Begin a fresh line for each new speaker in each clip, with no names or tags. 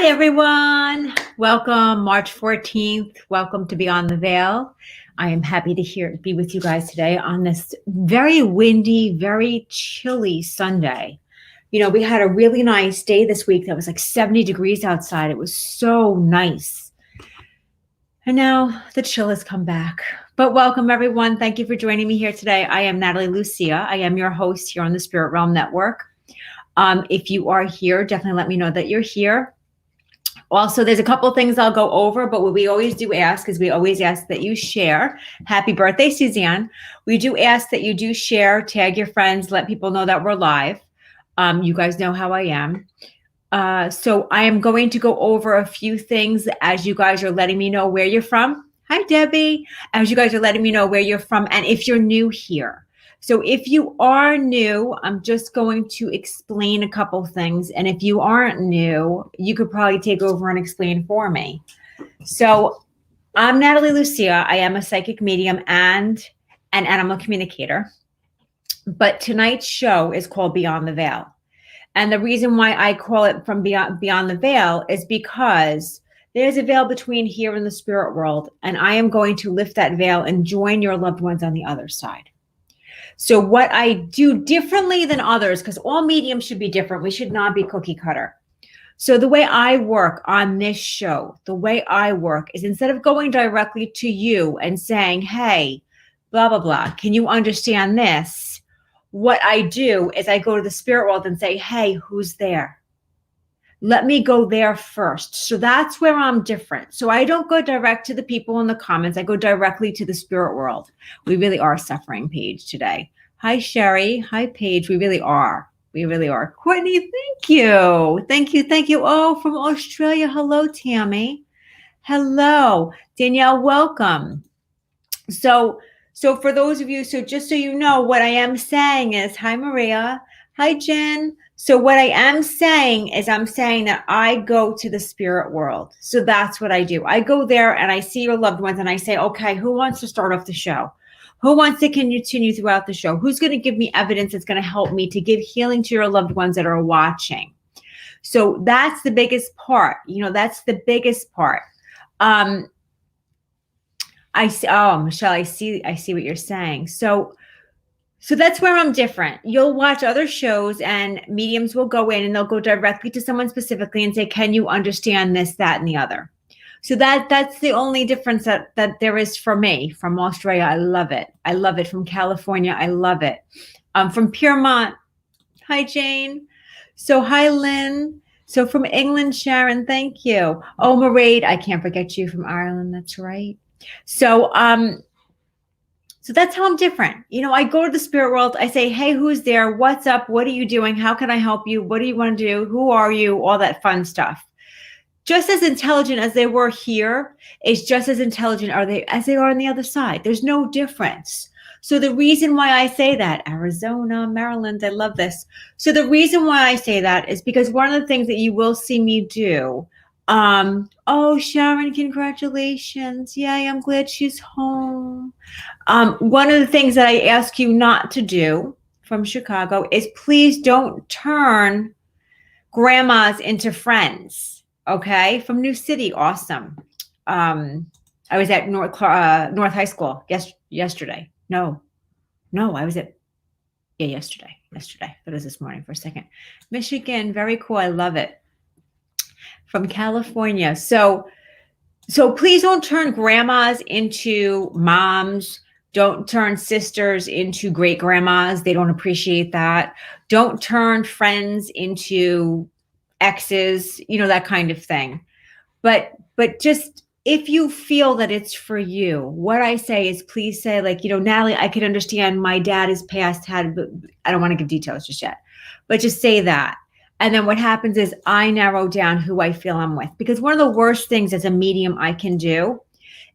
Hi, everyone. Welcome, March 14th. Welcome to Beyond the Veil. I am happy to be with you guys today on this very windy, very chilly Sunday. You know, we had a really nice day this week that was like 70 degrees outside. It was so nice. And now the chill has come back. But welcome, everyone. Thank you for joining me here today. I am Natalie Lucia. I am your host here on the Spirit Realm Network. If you are here, definitely let me know that you're here. Also, there's a couple of things I'll go over, but what we always do ask is we always ask that you share. Happy birthday, Suzanne. We do ask that you do share, tag your friends, let people know that we're live. You guys know how I am. So I am going to go over a few things as you guys are letting me know where you're from. Hi, Debbie. As you guys are letting me know where you're from and if you're new here. So if you are new, I'm just going to explain a couple things. And if you aren't new, you could probably take over and explain for me. So I'm Natalie Lucia. I am a psychic medium and an animal communicator. But tonight's show is called Beyond the Veil. And the reason why I call it from Beyond the Veil is because there's a veil between here and the spirit world. And I am going to lift that veil and join your loved ones on the other side. So what I do differently than others, because all mediums should be different. We should not be cookie cutter. So the way I work on this show, the way I work is instead of going directly to you and saying, hey, blah, blah, blah, can you understand this? What I do is I go to the spirit world and say, hey, who's there? Let me go there first. So that's where I'm different. So I don't go direct to the people in the comments. I go directly to the spirit world. We really are suffering, Paige, today. Hi, Sherry. Hi, Paige. We really are. We really are. Courtney, thank you. Thank you. Thank you. Oh, from Australia. Hello, Tammy. Hello. Danielle, welcome. So for those of you, so just so you know, what I am saying is, hi, Maria. Hi, Jen. So what I am saying is I'm saying that I go to the spirit world. So that's what I do. I go there and I see your loved ones and I say, okay, who wants to start off the show? Who wants to continue throughout the show? Who's going to give me evidence that's going to help me to give healing to your loved ones that are watching? So that's the biggest part. You know, that's the biggest part. I see. Oh, Michelle, I see what you're saying. So that's where I'm different. You'll watch other shows and mediums will go in and they'll go directly to someone specifically and say, can you understand this, that, and the other? So that's the only difference that there is for me. From Australia, I love it. I love it. From California, I love it. From Piermont, hi, Jane. So hi, Lynn. So from England, Sharon, thank you. Oh, Mairead, I can't forget you from Ireland. That's right. So that's how I'm different. You know, I go to the spirit world. I say, hey, who's there? What's up? What are you doing? How can I help you? What do you want to do? Who are you? All that fun stuff. Just as intelligent as they were here is just as intelligent as they are on the other side. There's no difference. So the reason why I say that, Arizona, Maryland, I love this. So the reason why I say that is because one of the things that you will see me do, oh, Sharon, congratulations. Yay, I'm glad she's home. One of the things that I ask you not to do from Chicago is please don't turn grandmas into friends. Okay. From New City. Awesome. I was at North High School yesterday. No, I was at, yesterday. That was this morning for a second. Michigan. Very cool. I love it. From California. So please don't turn grandmas into moms. Don't turn sisters into great grandmas. They don't appreciate that. Don't turn friends into exes, you know, that kind of thing. But just if you feel that it's for you, what I say is please say, like, you know, Natalie, I can understand my dad is passed, but I don't want to give details just yet, but just say that. And then what happens is I narrow down who I feel I'm with. Because one of the worst things as a medium I can do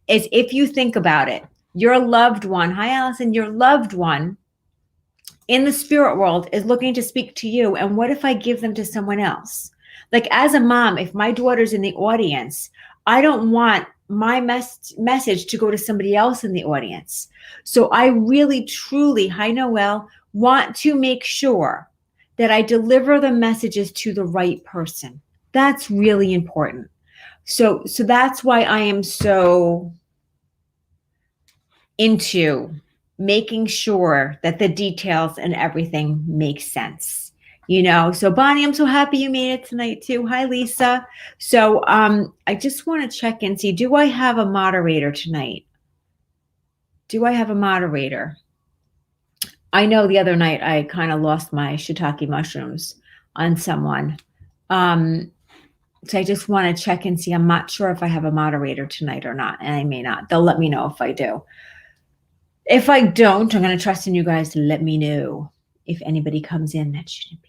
is if you think about it, your loved one, hi, Allison, your loved one in the spirit world is looking to speak to you. And what if I give them to someone else? Like as a mom, if my daughter's in the audience, I don't want my message to go to somebody else in the audience. So I really, truly, hi, Noel, want to make sure that I deliver the messages to the right person. That's really important. So that's why I am so into making sure that the details and everything make sense. So Bonnie, I'm so happy you made it tonight too. Hi, Lisa. So I just want to check and see, do I have a moderator tonight? Do I have a moderator? I know the other night I kind of lost my shiitake mushrooms on someone. So I just want to check and see. I'm not sure if I have a moderator tonight or not, and I may not. They'll let me know if I do. If I don't, I'm going to trust in you guys to let me know if anybody comes in that shouldn't be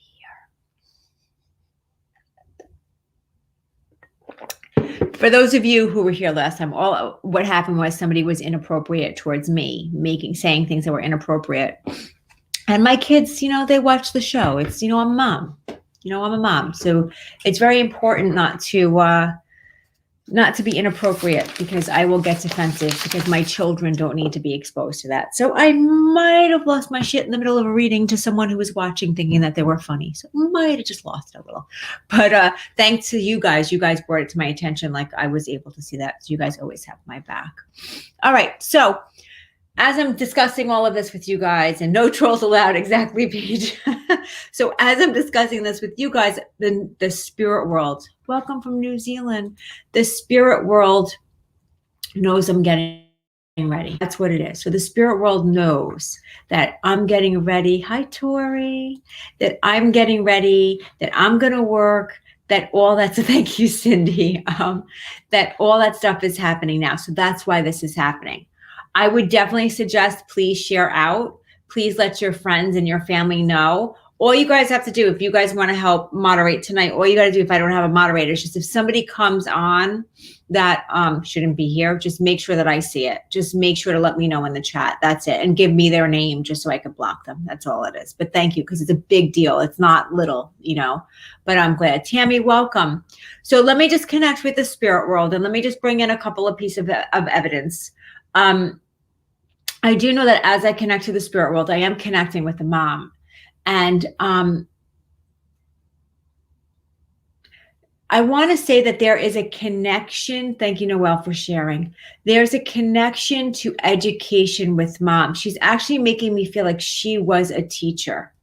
here. For those of you who were here last time, what happened was somebody was inappropriate towards me, saying things that were inappropriate. And my kids, they watch the show. It's, I'm a mom. I'm a mom. So it's very important not to be inappropriate, because I will get defensive, because my children don't need to be exposed to that. So I might have lost my shit in the middle of a reading to someone who was watching thinking that they were funny. So I might have just lost it a little. But thanks to you guys brought it to my attention. Like, I was able to see that. So you guys always have my back. All right. So as I'm discussing all of this with you guys, and no trolls allowed, exactly, Paige. So as I'm discussing this with you guys, the spirit world, welcome from New Zealand. The spirit world knows I'm getting ready. That's what it is. So the spirit world knows that I'm getting ready. Hi, Tori. That I'm getting ready, that I'm going to work, that all that's, thank you, Cindy, that all that stuff is happening now. So that's why this is happening. I would definitely suggest, please share out. Please let your friends and your family know. All you guys have to do, if you guys want to help moderate tonight, all you got to do, if I don't have a moderator, is just, if somebody comes on that shouldn't be here, just make sure that I see it. Just make sure to let me know in the chat. That's it. And give me their name just so I can block them. That's all it is. But thank you, because it's a big deal. It's not little, but I'm glad. Tammy, welcome. So let me just connect with the spirit world, and let me just bring in a couple of pieces of evidence. I do know that as I connect to the spirit world, I am connecting with the mom. And I want to say that there is a connection. Thank you, Noelle, for sharing. There's a connection to education with mom. She's actually making me feel like she was a teacher.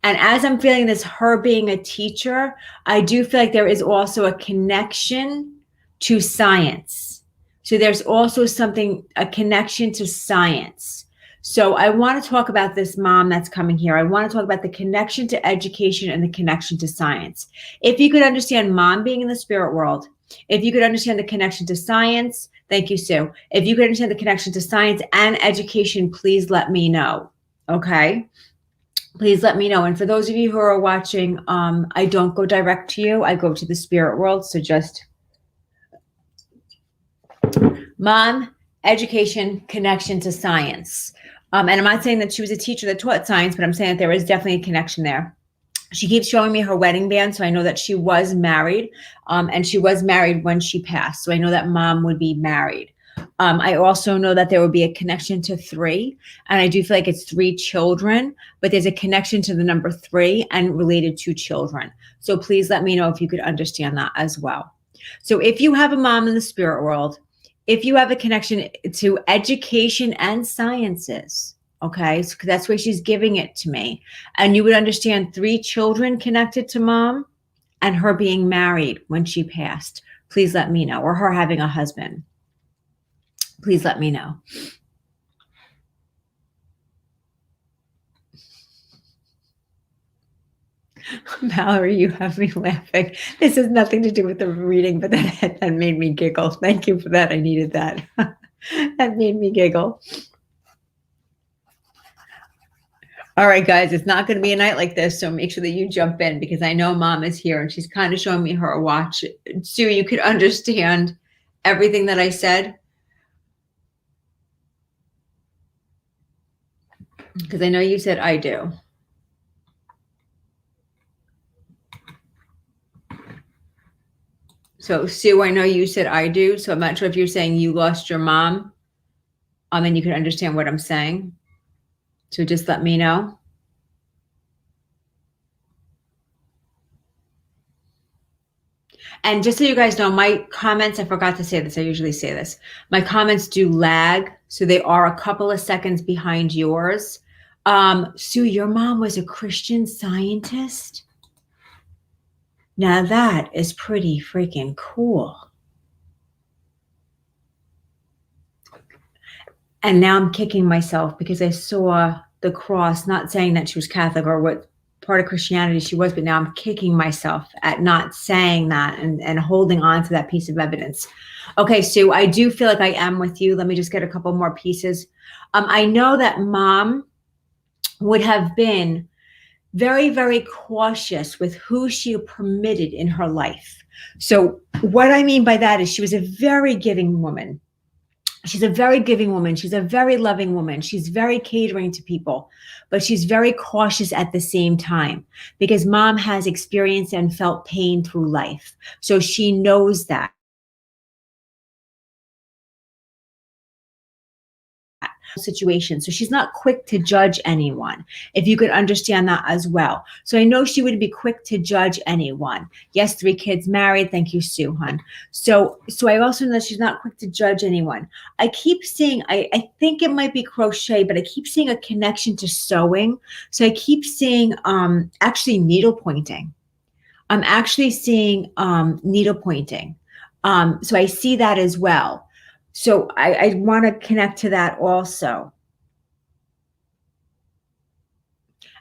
And as I'm feeling this, her being a teacher, I do feel like there is also a connection to science. So there's also a connection to science. So I want to talk about this mom that's coming here. I want to talk about the connection to education and the connection to science. If you could understand mom being in the spirit world, if you could understand the connection to science, thank you, Sue. If you could understand the connection to science and education, please let me know. Okay? Please let me know. And for those of you who are watching, I don't go direct to you. I go to the spirit world. So just mom, education, connection to science. And I'm not saying that she was a teacher that taught science, but I'm saying that there is definitely a connection there. She keeps showing me her wedding band, so I know that she was married, and she was married when she passed. So I know that mom would be married. I also know that there would be a connection to 3, and I do feel like it's 3 children, but there's a connection to the number 3 and related to children. So please let me know if you could understand that as well. So if you have a mom in the spirit world, if you have a connection to education and sciences, okay, so that's where she's giving it to me, and you would understand 3 children connected to mom and her being married when she passed, please let me know, or her having a husband. Please let me know. Valerie, you have me laughing. This has nothing to do with the reading, but that made me giggle. Thank you for that. I needed that. That made me giggle. All right, guys, it's not going to be a night like this, so make sure that you jump in, because I know mom is here and she's kind of showing me her watch. Sue, you could understand everything that I said? Because I know you said I do. So Sue, I know you said I do, so I'm not sure if you're saying you lost your mom, and you can understand what I'm saying. So just let me know. And just so you guys know, my comments, I forgot to say this, I usually say this. My comments do lag, so they are a couple of seconds behind yours. Sue, your mom was a Christian Scientist? Now that is pretty freaking cool. And now I'm kicking myself because I saw the cross, not saying that she was Catholic or what part of Christianity she was, but now I'm kicking myself at not saying that and holding on to that piece of evidence. Okay, Sue, I do feel like I am with you. Let me just get a couple more pieces. I know that mom would have been very, very cautious with who she permitted in her life. So what I mean by that is she was a very giving woman. She's a very giving woman. She's a very loving woman. She's very catering to people, but she's very cautious at the same time because mom has experienced and felt pain through life. So she knows that. Situation. So she's not quick to judge anyone, if you could understand that as well. So I know she would be quick to judge anyone. Yes, 3 kids married. Thank you, Sue, hon. So I also know that she's not quick to judge anyone. I keep seeing, I think it might be crochet, but I keep seeing a connection to sewing. So I keep seeing actually needle pointing. I'm actually seeing needle pointing. So I see that as well. So I want to connect to that also.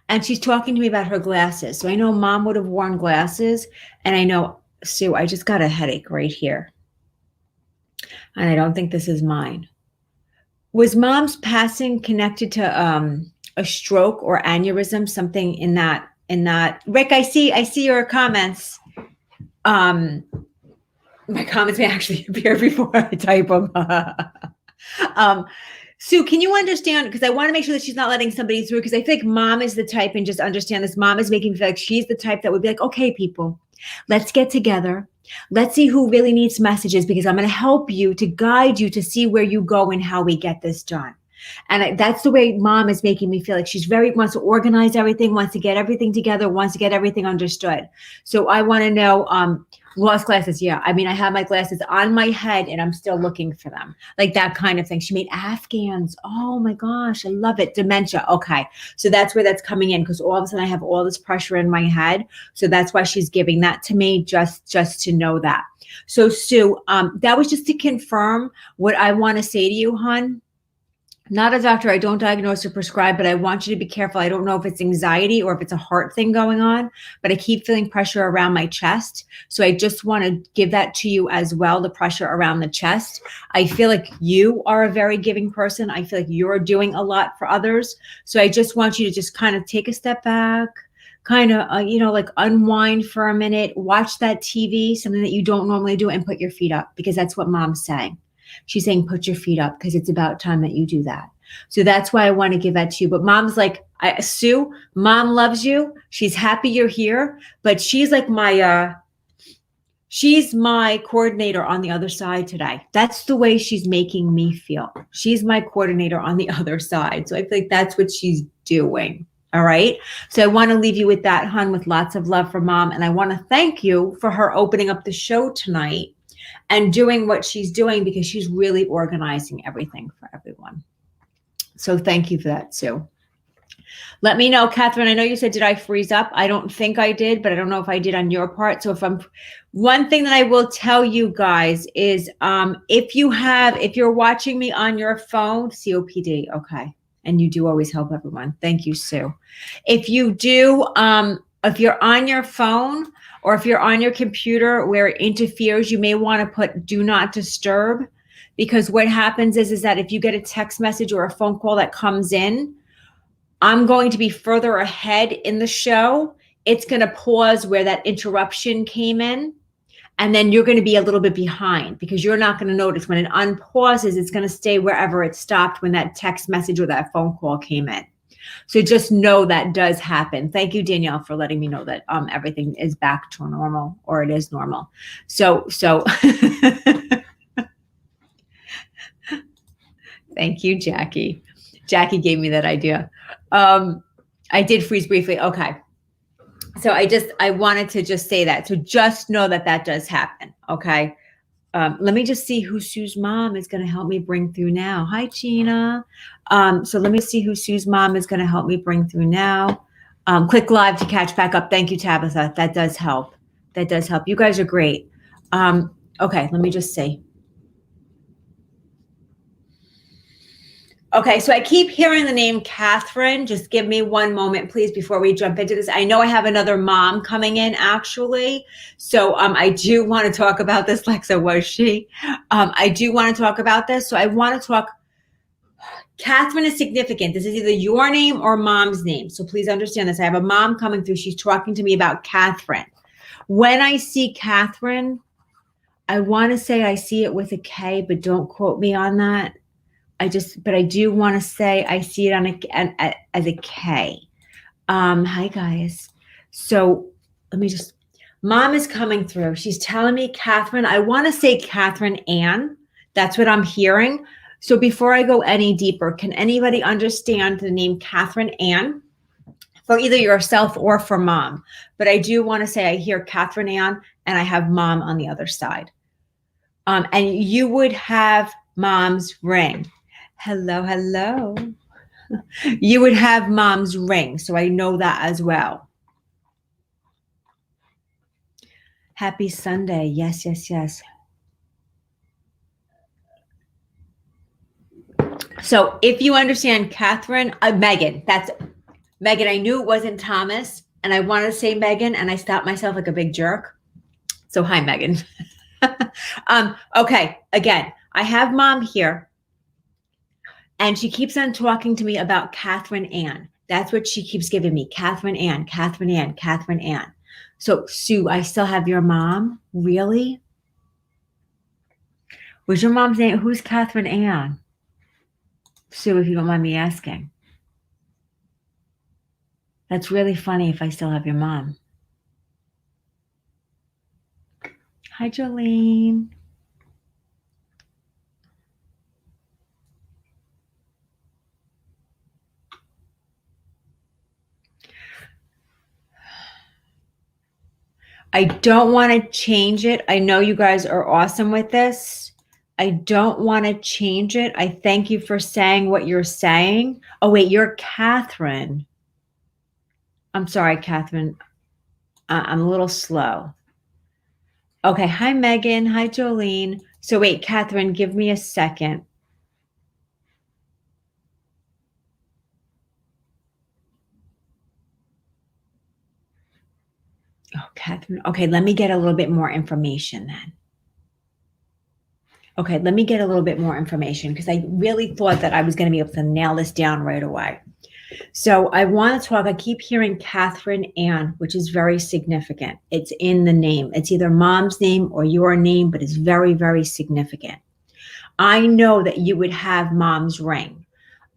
And she's talking to me about her glasses. So I know mom would have worn glasses. And I know, Sue, I just got a headache right here. And I don't think this is mine. Was mom's passing connected to a stroke or aneurysm, something in that? Rick, I see your comments. My comments may actually appear before I type them. Sue, can you understand? Because I want to make sure that she's not letting somebody through, because I think mom is the type, and just understand this, mom is making me feel like she's the type that would be like, okay, people, let's get together. Let's see who really needs messages, because I'm going to help you to guide you to see where you go and how we get this done. And that's the way mom is making me feel like she's wants to organize everything, wants to get everything together, wants to get everything understood. So I want to know, lost glasses. Yeah. I mean, I have my glasses on my head and I'm still looking for them, like that kind of thing. She made Afghans. Oh my gosh. I love it. Dementia. Okay. So that's where that's coming in, because all of a sudden I have all this pressure in my head. So that's why she's giving that to me, just to know that. So Sue, that was just to confirm what I want to say to you, hon. Not a doctor. I don't diagnose or prescribe, but I want you to be careful. I don't know if it's anxiety or if it's a heart thing going on, but I keep feeling pressure around my chest. So I just want to give that to you as well, the pressure around the chest. I feel like you are a very giving person. I feel like you're doing a lot for others. So I just want you to just kind of take a step back, kind of, like unwind for a minute, watch that TV, something that you don't normally do, and put your feet up, because that's what mom's saying. She's saying, put your feet up, because it's about time that you do that. So that's why I want to give that to you. But mom's like, Sue, mom loves you. She's happy you're here, but she's like she's my coordinator on the other side today. That's the way she's making me feel. She's my coordinator on the other side. So I feel like that's what she's doing. All right. So I want to leave you with that, hon, with lots of love for mom. And I want to thank you for her opening up the show tonight and doing what she's doing, because she's really organizing everything for everyone. So thank you for that, Sue. Let me know, Catherine. I know you said, did I freeze up? I don't think I did, but I don't know if I did on your part. So one thing that I will tell you guys is, if you're watching me on your phone, COPD, okay. And you do always help everyone. Thank you, Sue. If you do, if you're on your phone, or if you're on your computer where it interferes, you may want to put do not disturb, because what happens is that if you get a text message or a phone call that comes in, I'm going to be further ahead in the show. It's going to pause where that interruption came in. And then you're going to be a little bit behind, because you're not going to notice when it unpauses. It's going to stay wherever it stopped when that text message or that phone call came in. So just know that does happen. Thank you, Danielle, for letting me know that everything is back to normal, or it is normal. So thank you, Jackie. Jackie gave me that idea. I did freeze briefly. Okay. So I wanted to just say that. So just know that that does happen. Okay. Let me just see who Sue's mom is going to help me bring through now. Hi, Gina. So let me see who Sue's mom is going to help me bring through now. Click live to catch back up. Thank you, Tabitha. That does help. That does help. You guys are great. Okay, let me just see. Okay, so I keep hearing the name Catherine. Just give me one moment, please, before we jump into this. I know I have another mom coming in, actually. So I do want to talk about this. Lexa, was she? I do want to talk about this. So I want to talk. Catherine is significant. This is either your name or mom's name. So please understand this. I have a mom coming through. She's talking to me about Catherine. When I see Catherine, I want to say I see it with a K, but don't quote me on that. But I do want to say I see it on as a K. Hi guys. So mom is coming through. She's telling me Catherine. I want to say Catherine Ann. That's what I'm hearing. So before I go any deeper, can anybody understand the name Catherine Ann for either yourself or for mom? But I do want to say I hear Catherine Ann and I have mom on the other side. And you would have mom's ring. Hello, hello. You would have mom's ring. So I know that as well. Happy Sunday. Yes, yes, yes. So if you understand Catherine, Megan, that's Megan. I knew it wasn't Thomas and I wanted to say Megan and I stopped myself like a big jerk. So hi, Megan. Okay. Again, I have mom here. And she keeps on talking to me about Catherine Ann. That's what she keeps giving me. Catherine Ann, Catherine Ann, Catherine Ann. So, Sue, I still have your mom? Really? Was your mom's name? Who's Catherine Ann? Sue, if you don't mind me asking. That's really funny if I still have your mom. Hi, Jolene. I don't want to change it. I know you guys are awesome with this. I don't want to change it. I thank you for saying what you're saying. Oh, wait, you're Catherine. I'm sorry, Catherine. I'm a little slow. Okay. Hi, Megan. Hi, Jolene. So wait, Catherine, give me a second. Oh, Catherine. Okay. Let me get a little bit more information then. Okay. Let me get a little bit more information because I really thought that I was going to be able to nail this down right away. So I want to talk. I keep hearing Catherine Ann, which is very significant. It's in the name. It's either mom's name or your name, but it's very, very significant. I know that you would have mom's ring.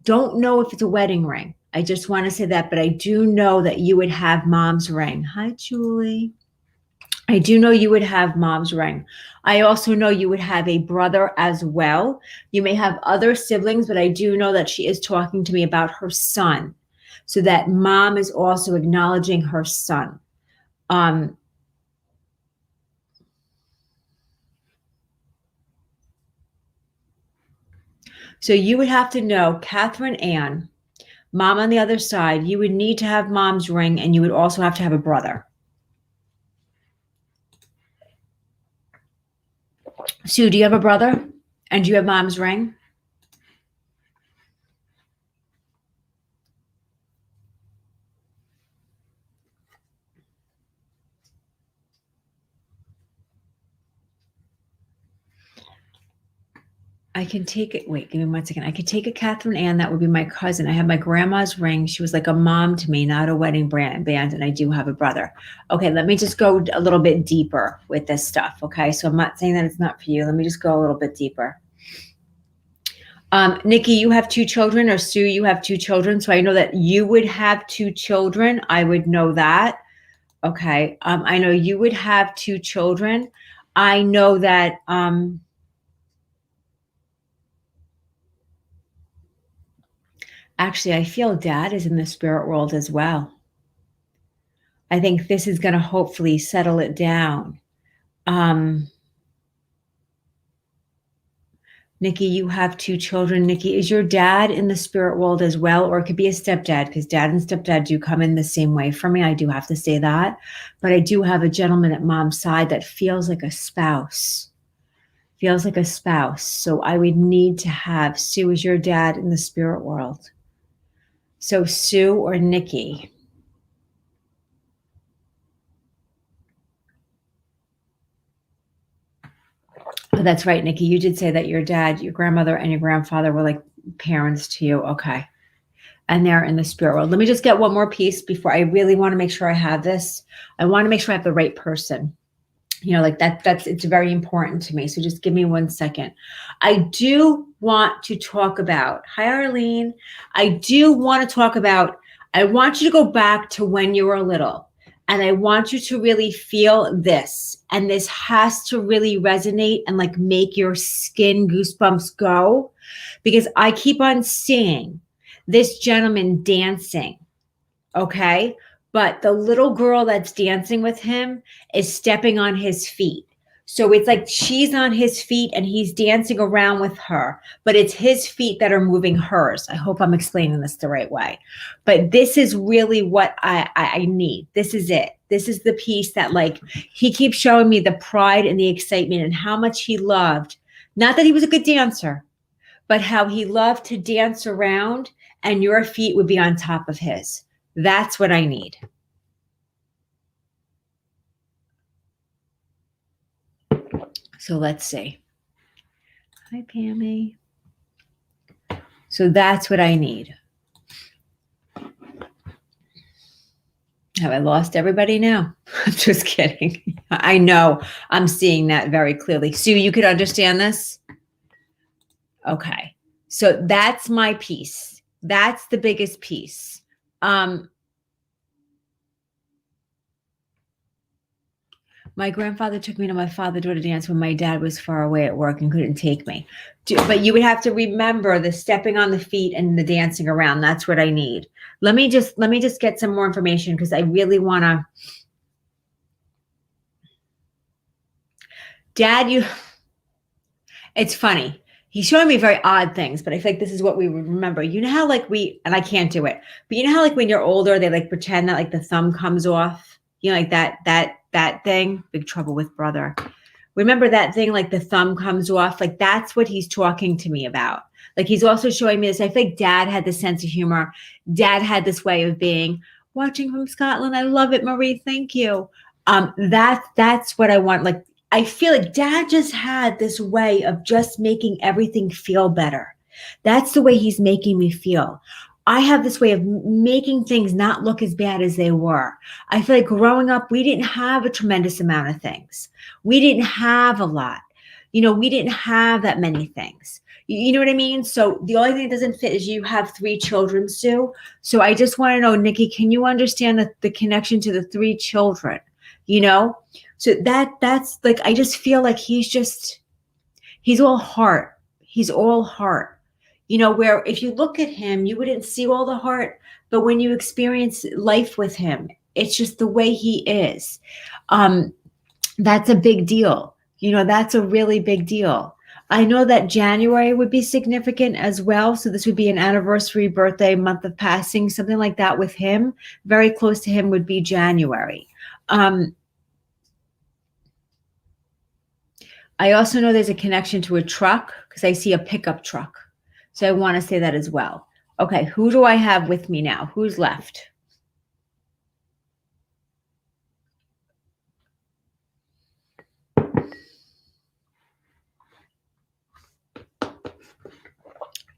Don't know if it's a wedding ring. I just want to say that, but I do know that you would have mom's ring. Hi, Julie. I do know you would have mom's ring. I also know you would have a brother as well. You may have other siblings, but I do know that she is talking to me about her son. So that mom is also acknowledging her son. So you would have to know Catherine Ann, mom on the other side. You would need to have mom's ring, and you would also have to have a brother. Sue, do you have a brother? And do you have mom's ring? I can take it. Wait, give me 1 second. I could take a Catherine Ann. That would be my cousin. I have my grandma's ring. She was like a mom to me, not a wedding band. And I do have a brother. Okay, let me just go a little bit deeper with this stuff. Okay, so I'm not saying that it's not for you. Let me just go a little bit deeper. Nikki, you have 2 children, or Sue, you have 2 children. So I know that you would have 2 children. I would know that. Okay. I know you would have 2 children. I know that. Actually, I feel dad is in the spirit world as well. I think this is going to hopefully settle it down. Nikki, you have 2 children. Nikki, is your dad in the spirit world as well? Or it could be a stepdad, because dad and stepdad do come in the same way for me. I do have to say that. But I do have a gentleman at mom's side that feels like a spouse. Feels like a spouse. So I would need to have Sue as your dad in the spirit world. So Sue or Nikki. Oh, that's right, Nikki. You did say that your dad, your grandmother, and your grandfather were like parents to you. Okay. And they're in the spirit world. Let me just get one more piece before I really want to make sure I have this. I want to make sure I have the right person. You know, like it's very important to me. So just give me 1 second. I do want to talk about, hi, Arlene. I do want to talk about, I want you to go back to when you were little. And I want you to really feel this. And this has to really resonate and like make your skin goosebumps go. Because I keep on seeing this gentleman dancing. Okay. But the little girl that's dancing with him is stepping on his feet. So it's like she's on his feet and he's dancing around with her, but it's his feet that are moving hers. I hope I'm explaining this the right way. But this is really what I need. This is it. This is the piece that like he keeps showing me the pride and the excitement and how much he loved. Not that he was a good dancer, but how he loved to dance around and your feet would be on top of his. That's what I need. So let's see. Hi, Pammy. So that's what I need. Have I lost everybody now? I'm just kidding. I know I'm seeing that very clearly. Sue, you could understand this? Okay. So that's my piece. That's the biggest piece. My grandfather took me to my father-daughter dance when my dad was far away at work and couldn't take me. But you would have to remember the stepping on the feet and the dancing around. That's what I need. Let me just get some more information because I really want to. Dad, it's funny. He's showing me very odd things, but I feel like this is what we would remember. You know how like and I can't do it, but you know how like when you're older, they like pretend that like the thumb comes off, you know, like that thing, big trouble with brother. Remember that thing, like the thumb comes off, like that's what he's talking to me about. Like he's also showing me this. I think Dad had this sense of humor. Dad had this way of being, watching from Scotland. I love it, Marie. Thank you. That's what I want. Like, I feel like Dad just had this way of just making everything feel better. That's the way he's making me feel. I have this way of making things not look as bad as they were. I feel like growing up, we didn't have a tremendous amount of things. We didn't have a lot. You know, we didn't have that many things. You know what I mean? So the only thing that doesn't fit is you have 3 children, Sue. So I just want to know, Nikki, can you understand the connection to the 3 children? You know? So that's like, I just feel like he's all heart. He's all heart. You know, where if you look at him, you wouldn't see all the heart, but when you experience life with him, it's just the way he is. That's a big deal. You know, that's a really big deal. I know that January would be significant as well. So this would be an anniversary, birthday, month of passing, something like that with him. Very close to him would be January. I also know there's a connection to a truck because I see a pickup truck. So I want to say that as well. Okay, who do I have with me now? Who's left?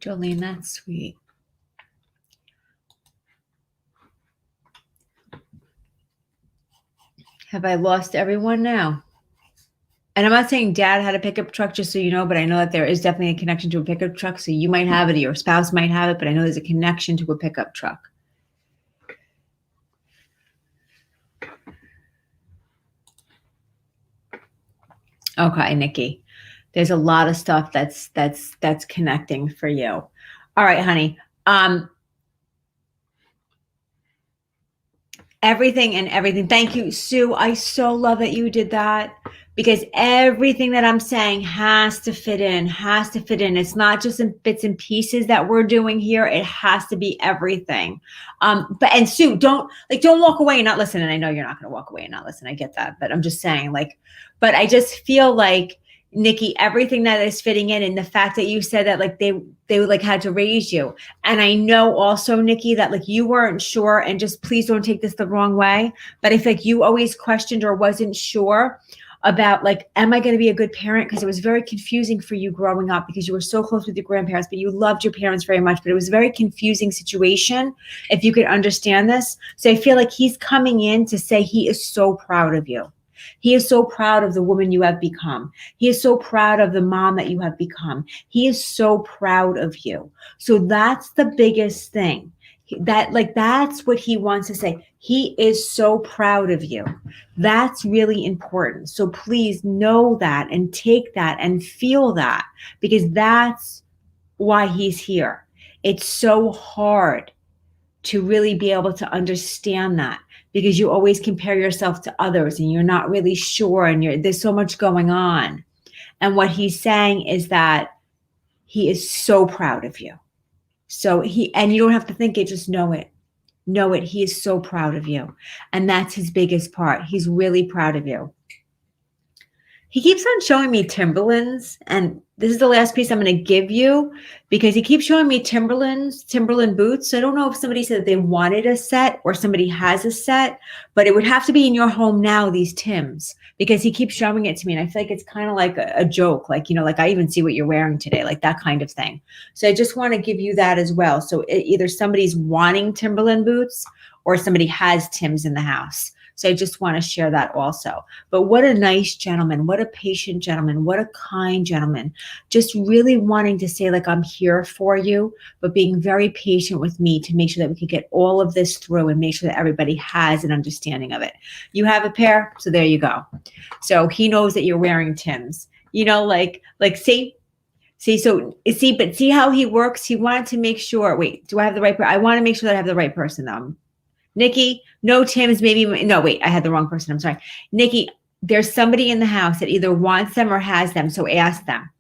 Jolene, that's sweet. Have I lost everyone now? And I'm not saying Dad had a pickup truck, just so you know, but I know that there is definitely a connection to a pickup truck. So you might have it, or your spouse might have it, but I know there's a connection to a pickup truck. Okay, Nikki. There's a lot of stuff that's connecting for you. All right, honey. Everything and everything. Thank you, Sue. I so love that you did that because everything that I'm saying has to fit in, has to fit in. It's not just in bits and pieces that we're doing here. It has to be everything. But and Sue, don't walk away and not listen. And I know you're not going to walk away and not listen. I get that, but I'm just saying, like, but I just feel like Nikki, everything that is fitting in, and the fact that you said that like they like had to raise you. And I know also, Nikki, that like you weren't sure, and just please don't take this the wrong way, but I feel like you always questioned or wasn't sure about like, am I going to be a good parent? Because it was very confusing for you growing up because you were so close with your grandparents, but you loved your parents very much, but it was a very confusing situation if you could understand this. So I feel like he's coming in to say he is so proud of you. He is so proud of the woman you have become. He is so proud of the mom that you have become. He is so proud of you. So that's the biggest thing. That's what he wants to say. He is so proud of you. That's really important. So please know that and take that and feel that, because that's why he's here. It's so hard to really be able to understand that, because you always compare yourself to others and you're not really sure, and there's so much going on. And what he's saying is that he is so proud of you. So and you don't have to think it, just know it. Know it. He is so proud of you. And that's his biggest part. He's really proud of you. He keeps on showing me Timberlands, and this is the last piece I'm going to give you, because he keeps showing me Timberland boots. So I don't know if somebody said that they wanted a set or somebody has a set, but it would have to be in your home now, these Tims, because he keeps showing it to me. And I feel like it's kind of like a joke, like, like I even see what you're wearing today, like that kind of thing. So I just want to give you that as well. So either somebody's wanting Timberland boots or somebody has Tims in the house. So I just want to share that also. But what a nice gentleman, what a patient gentleman, what a kind gentleman. Just really wanting to say, like, I'm here for you, but being very patient with me to make sure that we could get all of this through and make sure that everybody has an understanding of it. You have a pair, so there you go. So he knows that you're wearing Tims. But see how he works? He wanted to make sure, wait, do I have the right person? I want to make sure that I have the right person though. Nikki, no Tim's, maybe, no, wait, I had the wrong person. I'm sorry. Nikki, there's somebody in the house that either wants them or has them. So ask them,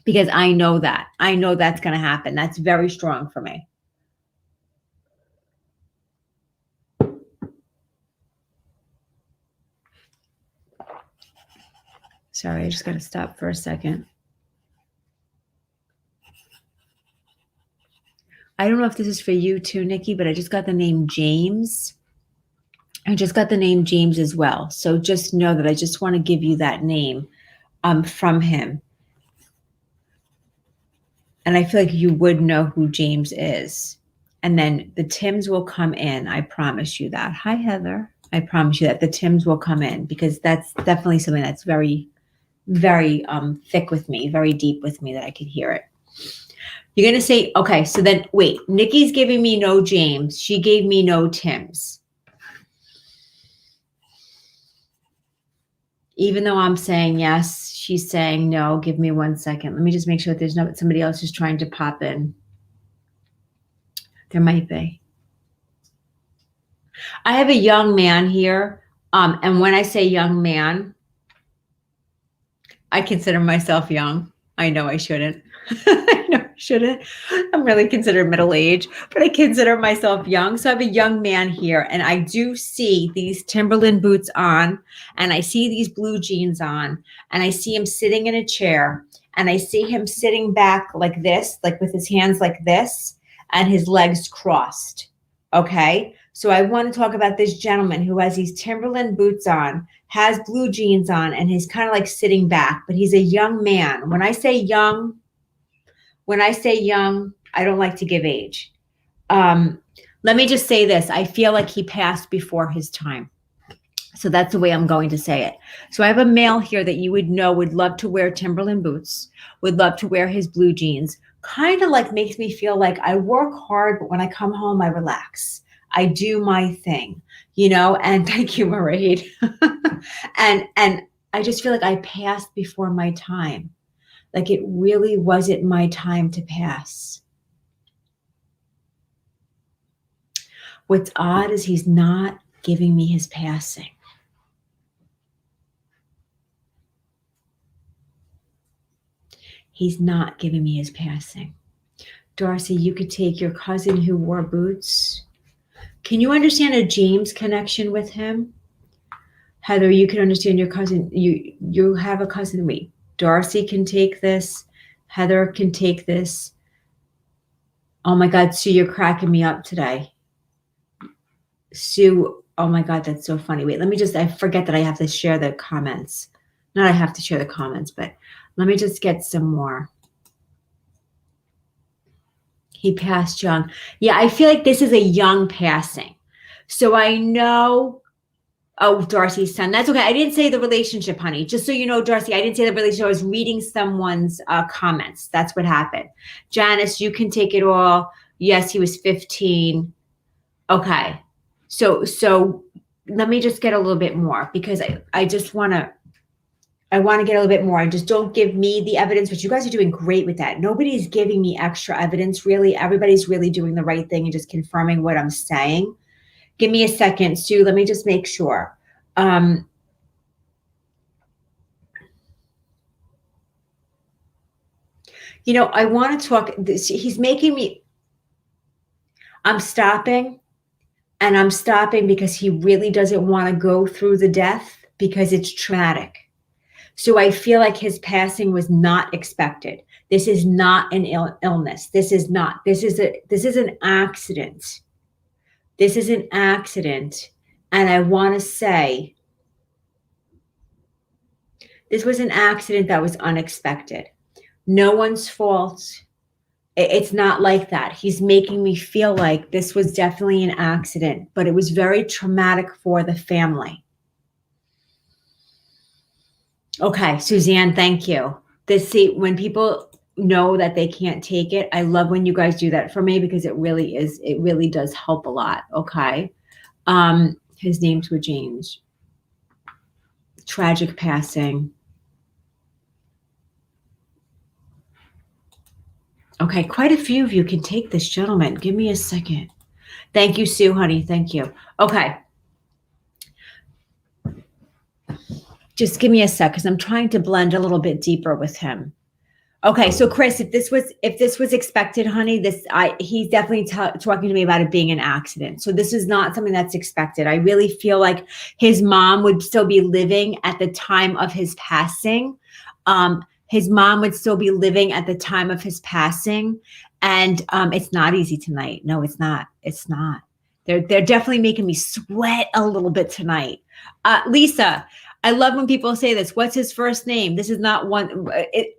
because I know that. I know that's going to happen. That's very strong for me. Sorry, I just got to stop for a second. I don't know if this is for you too, Nikki, but I just got the name James. I just got the name James as well. So just know that I just want to give you that name from him. And I feel like you would know who James is. And then the Tims will come in. I promise you that. Hi, Heather. I promise you that the Tims will come in, because that's definitely something that's very, very thick with me, very deep with me, that I could hear it. You're going to say, okay, so then wait, Nikki's giving me no James. She gave me no Tims. Even though I'm saying yes, she's saying no. Give me 1 second. Let me just make sure that there's not somebody else who's trying to pop in. There might be. I have a young man here. And when I say young man, I consider myself young. I know I shouldn't. I know I shouldn't. I'm really considered middle age, but I consider myself young. So I have a young man here, and I do see these Timberland boots on, and I see these blue jeans on, and I see him sitting in a chair, and I see him sitting back like this, like with his hands like this, and his legs crossed. Okay. So I want to talk about this gentleman who has these Timberland boots on, has blue jeans on, and he's kind of like sitting back, but he's a young man. When I say young, I don't like to give age. Let me just say this. I feel like he passed before his time. So that's the way I'm going to say it. So I have a male here that you would know would love to wear Timberland boots, would love to wear his blue jeans, kind of like makes me feel like I work hard, but when I come home, I relax. I do my thing, and thank you, Mairead. and I just feel like I passed before my time. Like it really wasn't my time to pass. What's odd is he's not giving me his passing. He's not giving me his passing. Darcy, you could take your cousin who wore boots. Can you understand a James connection with him? Heather, you can understand your cousin. You have a cousin. Wait, Darcy can take this. Heather can take this. Oh my God, Sue, you're cracking me up today. Sue, oh my God, that's so funny. Wait, I forget that I have to share the comments. Not I have to share the comments, but let me just get some more. He passed young. Yeah, I feel like this is a young passing. So I know, oh, Darcy's son. That's okay. I didn't say the relationship, honey. Just so you know, Darcy, I didn't say the relationship. I was reading someone's comments. That's what happened. Janice, you can take it all. Yes, he was 15. Okay. So let me just get a little bit more because I just want to, I want to get a little bit more. Just don't give me the evidence, but you guys are doing great with that. Nobody's giving me extra evidence, really. Everybody's really doing the right thing and just confirming what I'm saying. Give me a second, Sue. Let me just make sure. You know, I want to talk. He's making me, I'm stopping, and I'm stopping because he really doesn't want to go through the death because it's traumatic. So I feel like his passing was not expected. This is not an illness. This is not. This is an accident. This is an accident. And I want to say this was an accident that was unexpected. No one's fault. It's not like that. He's making me feel like this was definitely an accident, but it was very traumatic for the family. Okay, Suzanne, thank you. When people know that they can't take it, I love when you guys do that for me because it really does help a lot. Okay. His names were James. Tragic passing. Okay, quite a few of you can take this, gentleman. Give me a second. Thank you, Sue, honey. Thank you. Okay. Just give me a sec because I'm trying to blend a little bit deeper with him. Okay, so Chris, if this was expected, honey, he's definitely talking to me about it being an accident. So this is not something that's expected. I really feel like his mom would still be living at the time of his passing. His mom would still be living at the time of his passing, and it's not easy tonight. No, it's not. It's not. They're definitely making me sweat a little bit tonight. Lisa, I love when people say this. What's his first name? This is not one.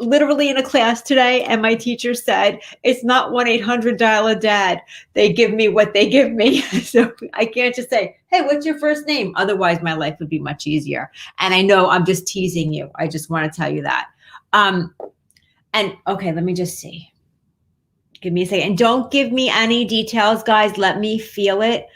Literally in a class today, and my teacher said, it's not 1-800-DIAL-A-DAD. They give me what they give me. So I can't just say, hey, what's your first name? Otherwise, my life would be much easier. And I know I'm just teasing you. I just want to tell you that. And okay, let me just see. Give me a second. And don't give me any details, guys. Let me feel it.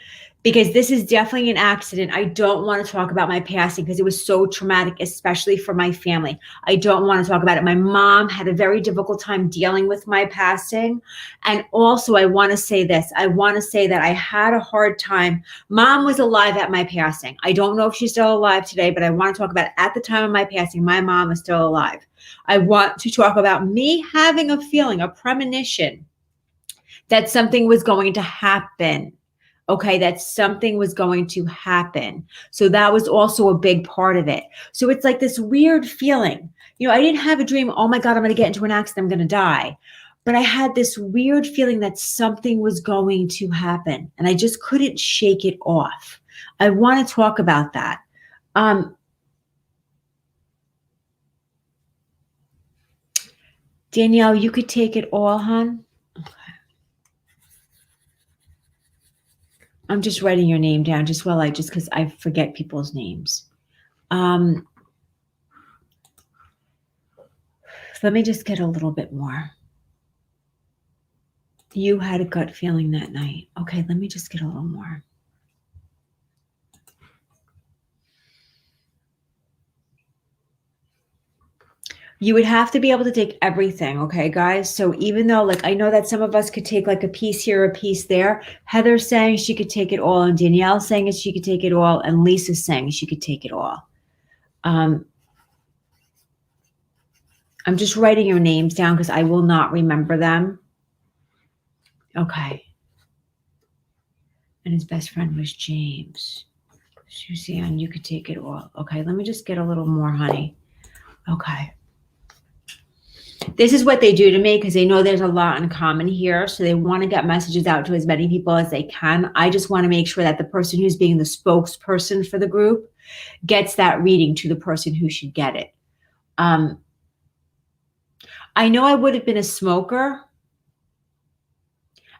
Because this is definitely an accident. I don't want to talk about my passing because it was so traumatic, especially for my family. I don't want to talk about it. My mom had a very difficult time dealing with my passing. And also, I want to say this. I want to say that I had a hard time. Mom was alive at my passing. I don't know if she's still alive today, but I want to talk about it. At the time of my passing, my mom is still alive. I want to talk about me having a feeling, a premonition that something was going to happen. Okay, that something was going to happen. So that was also a big part of it. So it's like this weird feeling. You know, I didn't have a dream, oh my God, I'm going to get into an accident, I'm going to die. But I had this weird feeling that something was going to happen. And I just couldn't shake it off. I want to talk about that. Danielle, you could take it all, hon. I'm just writing your name down because I forget people's names. Let me just get a little bit more. You had a gut feeling that night. Okay, let me just get a little more. You would have to be able to take everything, okay, guys? So even though, like, I know that some of us could take like a piece here, a piece there. Heather's saying she could take it all, and Danielle's saying she could take it all, and Lisa's saying she could take it all. I'm just writing your names down because I will not remember them. Okay. And his best friend was James. Suzanne, you could take it all. Okay, let me just get a little more, honey. Okay. This is what they do to me because they know there's a lot in common here. So they want to get messages out to as many people as they can. I just want to make sure that the person who's being the spokesperson for the group gets that reading to the person who should get it. I know I would have been a smoker.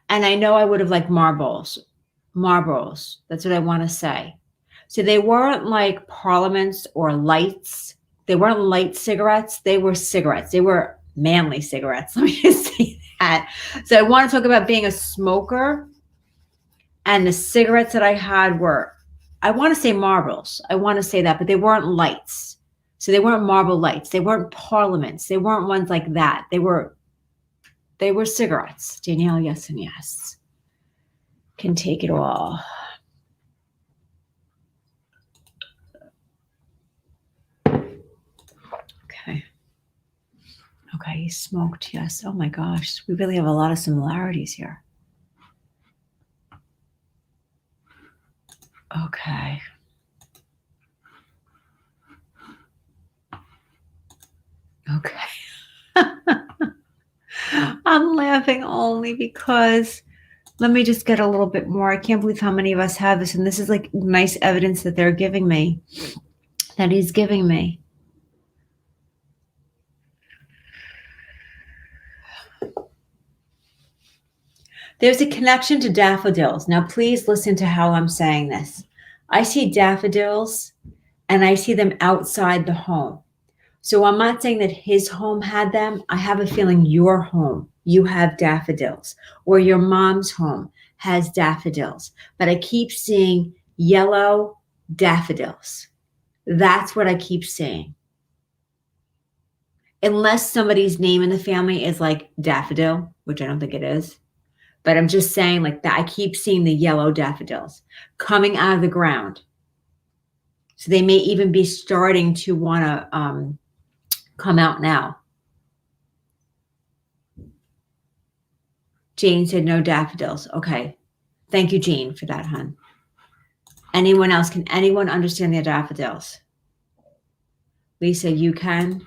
And I know I would have liked marbles. Marbles. That's what I want to say. So they weren't like parliaments or lights. They weren't light cigarettes. They were cigarettes. They were manly cigarettes. Let me just say that. So I want to talk about being a smoker. And the cigarettes that I had were, I want to say marbles. I want to say that, but they weren't lights. So they weren't marble lights. They weren't parliaments. They weren't ones like that. They were cigarettes. Danielle, yes and yes. Can take it all. Okay. Okay, he smoked, yes. Oh my gosh, we really have a lot of similarities here. Okay. Okay. I'm laughing only because let me just get a little bit more. I can't believe how many of us have this. And this is like nice evidence that they're giving me, that he's giving me. There's a connection to daffodils. Now, please listen to how I'm saying this. I see daffodils and I see them outside the home. So I'm not saying that his home had them. I have a feeling your home, you have daffodils, or your mom's home has daffodils. But I keep seeing yellow daffodils. That's what I keep seeing. Unless somebody's name in the family is like Daffodil, which I don't think it is. But I'm just saying like that. I keep seeing the yellow daffodils coming out of the ground. So they may even be starting to want to come out now. Jane said no daffodils. Okay. Thank you, Jane, for that, hon. Anyone else? Can anyone understand the daffodils? Lisa, you can.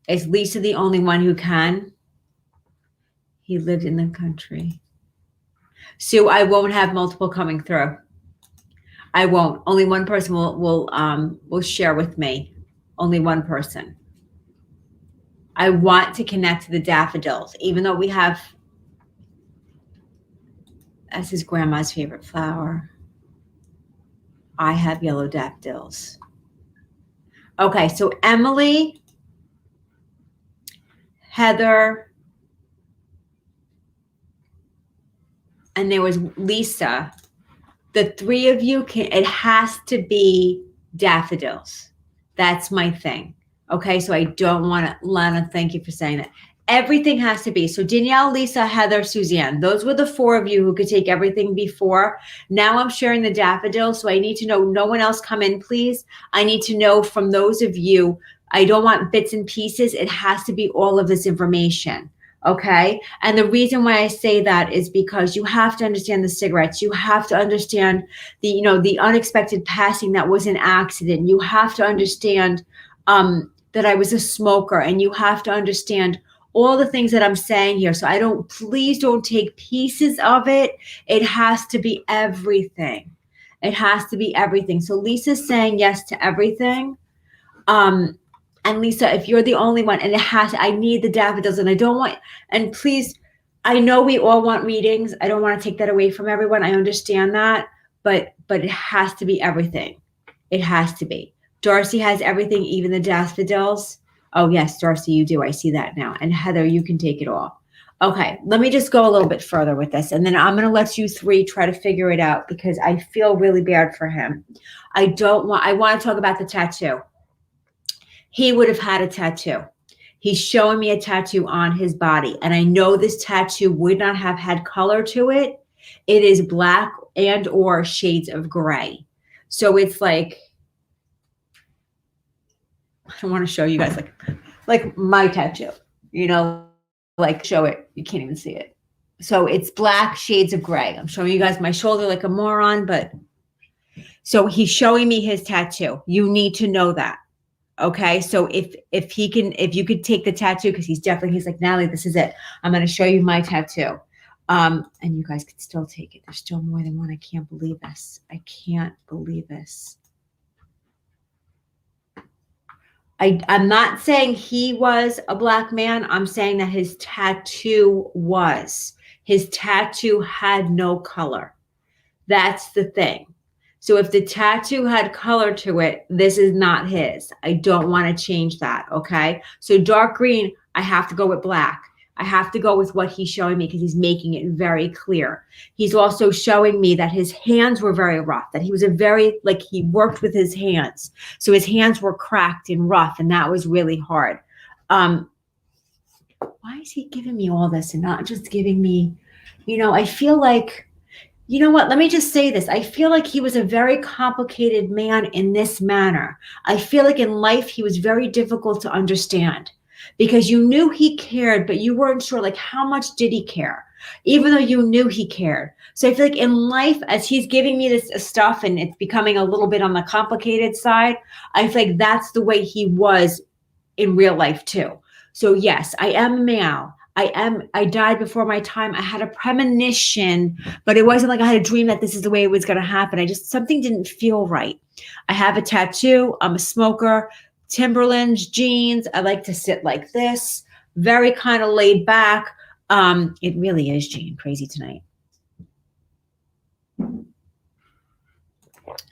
Is Lisa the only one who can? He lived in the country. Sue, I won't have multiple coming through. I won't. Only one person will share with me. Only one person. I want to connect to the daffodils, even though we have, that's his grandma's favorite flower. I have yellow daffodils. Okay, so Emily, Heather, and there was Lisa. The three of you it has to be daffodils. That's my thing. Okay, so I don't want to, Lana, thank you for saying that. Everything has to be. So Danielle, Lisa, Heather, Suzanne, those were the four of you who could take everything before. Now I'm sharing the daffodils. So I need to know, no one else come in, please. I need to know from those of you, I don't want bits and pieces. It has to be all of this information. Okay. And the reason why I say that is because you have to understand the cigarettes. You have to understand the unexpected passing that was an accident. You have to understand that I was a smoker, and you have to understand all the things that I'm saying here. So please don't take pieces of it. It has to be everything. It has to be everything. So Lisa's saying yes to everything. And Lisa, if you're the only one, and I need the daffodils, and I don't want, and please, I know we all want readings. I don't want to take that away from everyone. I understand that, but it has to be everything. It has to be. Darcy has everything, even the daffodils. Oh yes, Darcy, you do. I see that now. And Heather, you can take it all. Okay, let me just go a little bit further with this, and then I'm going to let you three try to figure it out because I feel really bad for him. I want to talk about the tattoo. He would have had a tattoo. He's showing me a tattoo on his body. And I know this tattoo would not have had color to it. It is black and or shades of gray. So it's like, I want to show you guys like my tattoo, you know, like show it. You can't even see it. So it's black shades of gray. I'm showing you guys my shoulder like a moron, but so he's showing me his tattoo. You need to know that. Okay. So if you could take the tattoo, because he's like, Natalie, this is it. I'm going to show you my tattoo. And you guys can still take it. There's still more than one. I can't believe this. I can't believe this. I'm not saying he was a black man. I'm saying that his tattoo was. His tattoo had no color. That's the thing. So if the tattoo had color to it, this is not his. I don't want to change that, okay? So dark green, I have to go with black. I have to go with what he's showing me because he's making it very clear. He's also showing me that his hands were very rough, that he was he worked with his hands. So his hands were cracked and rough, and that was really hard. Why is he giving me all this and not just giving me, I feel like, you know what? Let me just say this. I feel like he was a very complicated man in this manner. I feel like in life, he was very difficult to understand because you knew he cared, but you weren't sure, like, how much did he care, even though you knew he cared. So I feel like in life, as he's giving me this stuff and it's becoming a little bit on the complicated side, I feel like that's the way he was in real life too. So yes, I am male. I died before my time. I had a premonition, but it wasn't like I had a dream that this is the way it was going to happen. Something didn't feel right. I have a tattoo. I'm a smoker, Timberlands, jeans. I like to sit like this, very kind of laid back. It really is, Jane, crazy tonight.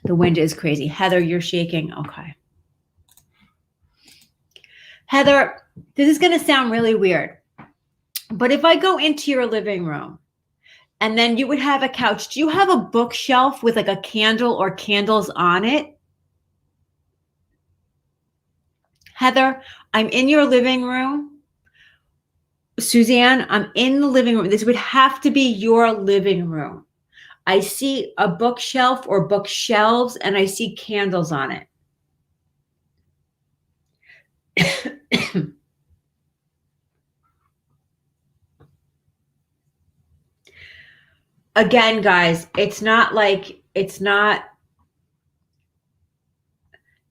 The wind is crazy. Heather, you're shaking. Okay. Heather, this is going to sound really weird. But if I go into your living room and then you would have a couch, do you have a bookshelf with like a candle or candles on it? Heather, I'm in your living room. Suzanne, I'm in the living room. This would have to be your living room. I see a bookshelf or bookshelves and I see candles on it. Again, guys, if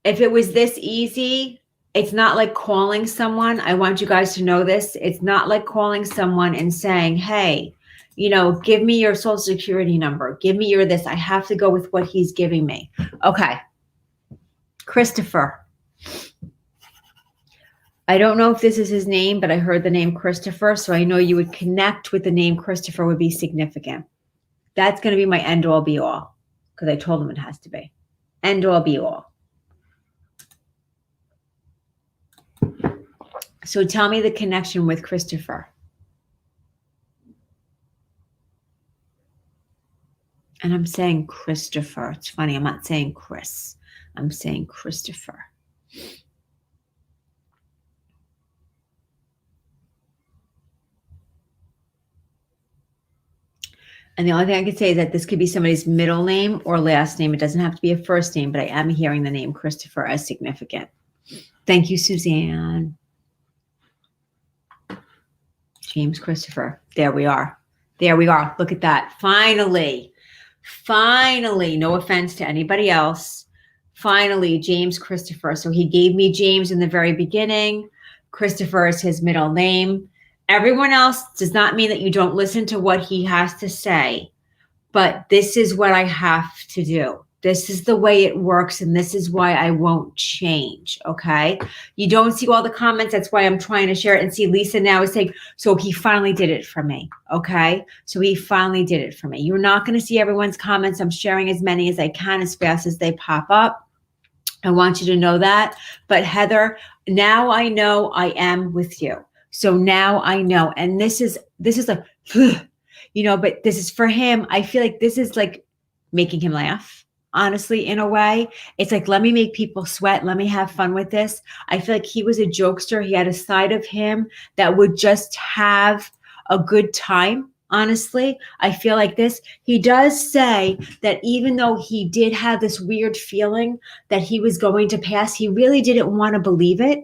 it was this easy, it's not like calling someone. I want you guys to know this. It's not like calling someone and saying, hey, give me your social security number. Give me your this. I have to go with what he's giving me. Okay. Christopher. I don't know if this is his name, but I heard the name Christopher. So I know you would connect with the name Christopher would be significant. That's going to be my end all be all because I told him it has to be. End all be all. So tell me the connection with Christopher. And I'm saying Christopher. It's funny. I'm not saying Chris. I'm saying Christopher. And the only thing I could say is that this could be somebody's middle name or last name. It doesn't have to be a first name, but I am hearing the name Christopher as significant. Thank you, Suzanne. James Christopher. There we are. There we are. Look at that. Finally, no offense to anybody else. Finally, James Christopher. So he gave me James in the very beginning. Christopher is his middle name. Everyone else does not mean that you don't listen to what he has to say, but this is what I have to do. This is the way it works, and this is why I won't change, okay? You don't see all the comments. That's why I'm trying to share it. And see, Lisa now is saying, so he finally did it for me, okay? So he finally did it for me. You're not going to see everyone's comments. I'm sharing as many as I can as fast as they pop up. I want you to know that. But Heather, now I know I am with you. So now I know, and this is like, but this is for him. I feel like this is like making him laugh. honestly, in a way. It's like, let me make people sweat. Let me have fun with this. I feel like he was a jokester. He had a side of him that would just have a good time. Honestly, I feel like this. He does say that even though he did have this weird feeling that he was going to pass, he really didn't want to believe it.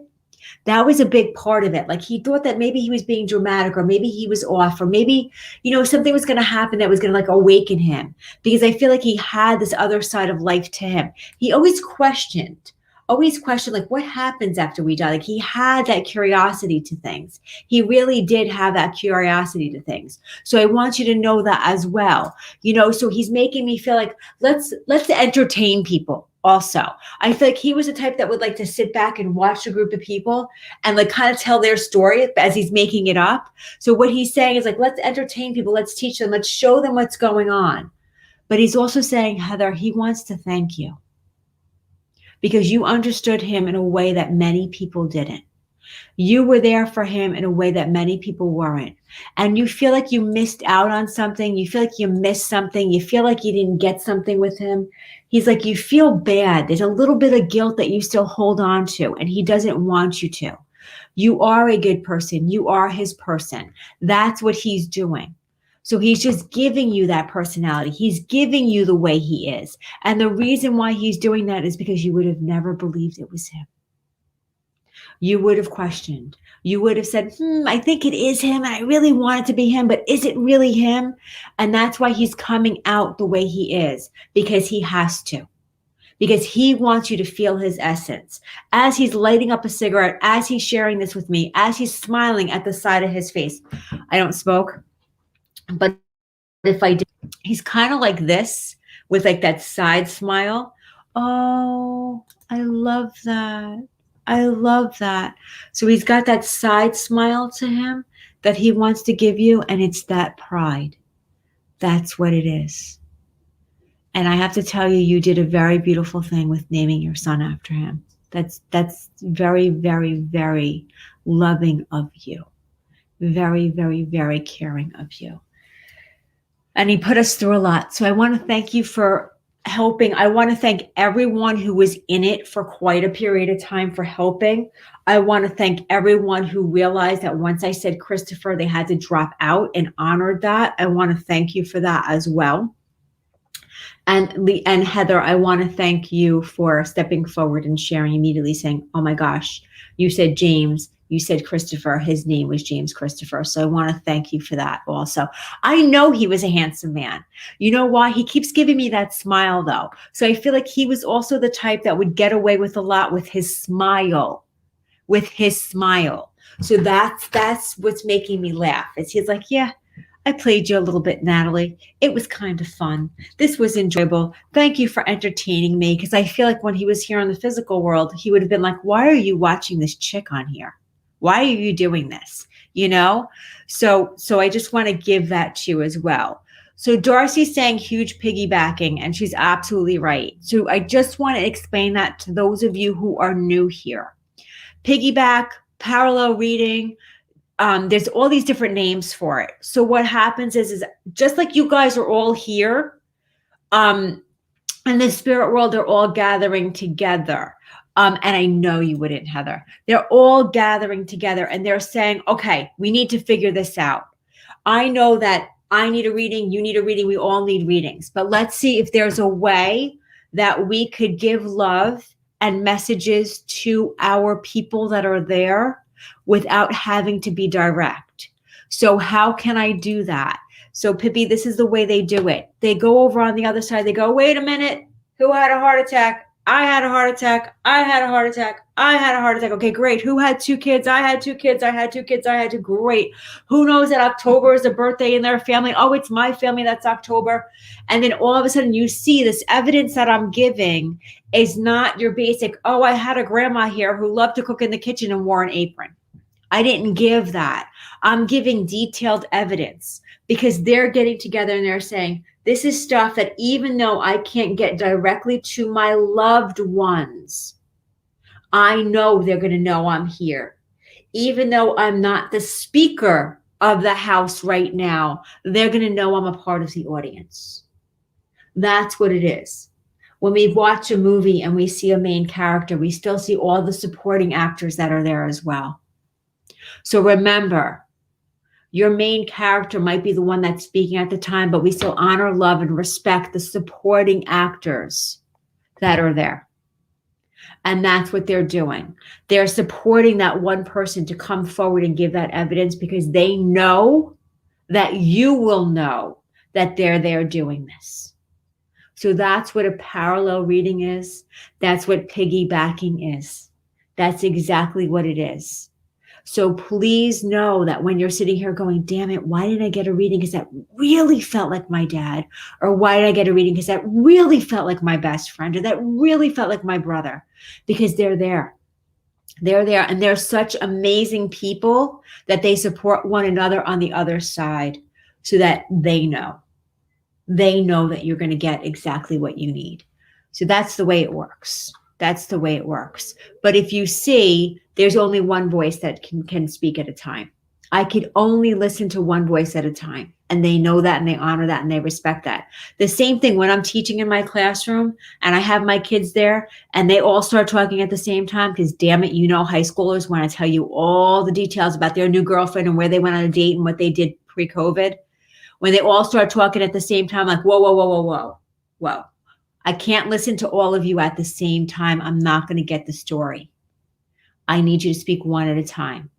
That was a big part of it. Like he thought that maybe he was being dramatic, or maybe he was off, or maybe, something was going to happen that was going to like awaken him, because I feel like he had this other side of life to him. He always questioned like what happens after we die. Like he had that curiosity to things. He really did have that curiosity to things. So I want you to know that as well. So he's making me feel like let's entertain people also. I feel like he was the type that would like to sit back and watch a group of people and like kind of tell their story as he's making it up. So what he's saying is like, let's entertain people. Let's teach them. Let's show them what's going on. But he's also saying, Heather, he wants to thank you because you understood him in a way that many people didn't. You were there for him in a way that many people weren't. And you feel like you missed out on something. You feel like you missed something. You feel like you didn't get something with him. He's like, you feel bad. There's a little bit of guilt that you still hold on to, and he doesn't want you to. You are a good person. You are his person. That's what he's doing. So he's just giving you that personality. He's giving you the way he is. And the reason why he's doing that is because you would have never believed it was him. You would have questioned. You would have said, I think it is him. And I really want it to be him, but is it really him? And that's why he's coming out the way he is, because he has to, because he wants you to feel his essence. As he's lighting up a cigarette, as he's sharing this with me, as he's smiling at the side of his face. I don't smoke, but if I did, he's kind of like this with like that side smile. Oh, I love that. I love that. So he's got that side smile to him that he wants to give you, and it's that pride. That's what it is. And I have to tell you, you did a very beautiful thing with naming your son after him. That's very, very, very loving of you. Very, very, very caring of you. And he put us through a lot. So I want to thank you for helping. I want to thank everyone who was in it for quite a period of time for helping. I want to thank everyone who realized that once I said Christopher, they had to drop out and honored that. I want to thank you for that as well. And Heather, I want to thank you for stepping forward and sharing immediately, saying, oh my gosh, you said James, you said Christopher, his name was James Christopher. So I want to thank you for that also. I know he was a handsome man. You know why? He keeps giving me that smile though. So I feel like he was also the type that would get away with a lot with his smile, So that's what's making me laugh. He's like, yeah, I played you a little bit, Natalie. It was kind of fun. This was enjoyable. Thank you for entertaining me, because I feel like when he was here in the physical world, he would have been like, why are you watching this chick on here? Why are you doing this? So I just want to give that to you as well. So Darcy's saying huge piggybacking, and she's absolutely right. So I just want to explain that to those of you who are new here. Piggyback, parallel reading, there's all these different names for it. So what happens is just like you guys are all here, in the spirit world, they're all gathering together. And I know you wouldn't, Heather. They're all gathering together and they're saying, okay, we need to figure this out. I know that I need a reading, you need a reading, we all need readings. But let's see if there's a way that we could give love and messages to our people that are there without having to be direct. So how can I do that? So Pippi, this is the way they do it. They go over on the other side. They go, wait a minute. Who had a heart attack? I had a heart attack. I had a heart attack. I had a heart attack. Okay, great. Who had 2 kids? I had 2 kids. I had 2 kids. I had 2. Great. Who knows that October is a birthday in their family? Oh, it's my family. That's October. And then all of a sudden you see this evidence that I'm giving is not your basic, oh, I had a grandma here who loved to cook in the kitchen and wore an apron. I didn't give that. I'm giving detailed evidence because they're getting together and they're saying, this is stuff that even though I can't get directly to my loved ones, I know they're going to know I'm here. Even though I'm not the speaker of the house right now, they're going to know I'm a part of the audience. That's what it is. When we watch a movie and we see a main character, we still see all the supporting actors that are there as well. So remember, your main character might be the one that's speaking at the time, but we still honor, love, and respect the supporting actors that are there. And that's what they're doing. They're supporting that one person to come forward and give that evidence because they know that you will know that they're there doing this. So that's what a parallel reading is. That's what piggybacking is. That's exactly what it is. So please know that when you're sitting here going, damn it, why did I get a reading? Because that really felt like my dad. Or why did I get a reading? Because that really felt like my best friend. Or that really felt like my brother. Because they're there. They're there. And they're such amazing people that they support one another on the other side so that they know. They know that you're going to get exactly what you need. So that's the way it works. That's the way it works. But if you see, there's only one voice that can speak at a time. I could only listen to one voice at a time. And they know that and they honor that and they respect that. The same thing when I'm teaching in my classroom and I have my kids there and they all start talking at the same time because damn it, you know, high schoolers want to tell you all the details about their new girlfriend and where they went on a date and what they did pre-COVID. When they all start talking at the same time, like, whoa, whoa, whoa, whoa, whoa, whoa. I can't listen to all of you at the same time. I'm not going to get the story. I need you to speak one at a time.